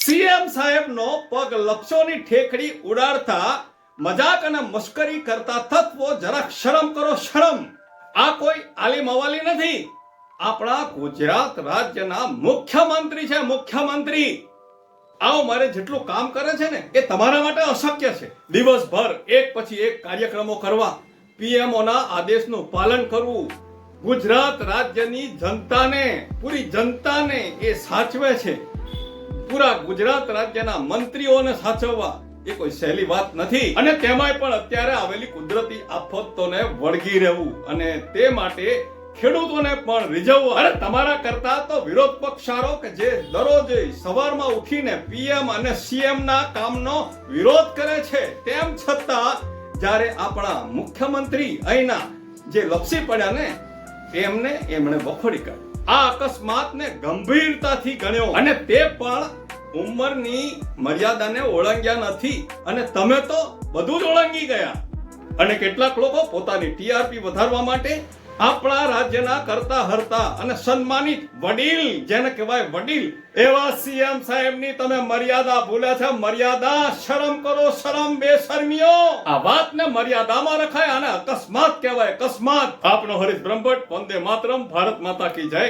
CM સાહેબનો પગ લક્ષોની ઠેકડી ઉડાડતા મજાક અને મશ્કરી કરતા તત્વો જરાક શરમ કરો, શરમ. આ કોઈ આલી મવાલી નથી, આપણા ગુજરાત રાજ્યના મુખ્યમંત્રી છે, મુખ્યમંત્રી. આવો મારે જેટલું કામ કરે છે ને એ તમારા માટે અશક્ય છે. દિવસભર એક પછી એક કાર્યક્રમો કરવા, પીએમઓના આદેશનું પાલન કરવું, ગુજરાત રાજ્યની જનતાને, પૂરી જનતાને એ સાચવે છે. પૂરા ગુજરાત રાજ્યના મંત્રીઓને સાચવવા એ કોઈ સહેલી વાત નથી. અને તેમાંય પણ અત્યારે આવેલી કુદરતી આફતોને વળગી રહેવું અને તે માટે ખેડૂતોને પણ રીઝવવા. અરે તમારા કરતા તો વિરોધ પક્ષારો કે જે દરરોજ સવારમાં ઉઠીને પીએમ અને સીએમ ના કામનો વિરોધ કરે છે, તેમ છતાં જ્યારે આપણા મુખ્યમંત્રી અહીંના જે લપસી પડ્યા ને એમણે વખોડી કાઢ્યું. આ અકસ્માતને ગંભીરતાથી ગણ્યો અને તે પણ ઉંમરની મર્યાદાને ઓળંગ્યા નથી. અને તમે તો બધું જ ઓળંગી ગયા. અને કેટલાક લોકો પોતાની ટીઆરપી વધારવા માટે આપણા રાજ્યના કરતા હરતા અને સન્માનિત વડીલ, જેને કહેવાય વડીલ, એવા સીએમ સાહેબની તમે મર્યાદા ભૂલ્યા છે. મર્યાદા. શરમ કરો, શરમ, બેશરમીઓ. આ વાતને મર્યાદામાં રખાય અને અકસ્માત કહેવાય, અકસ્માત. આપનો હરીશ બ્રહ્મભટ્ટ. વંદે માતરમ. ભારત માતા કી જય.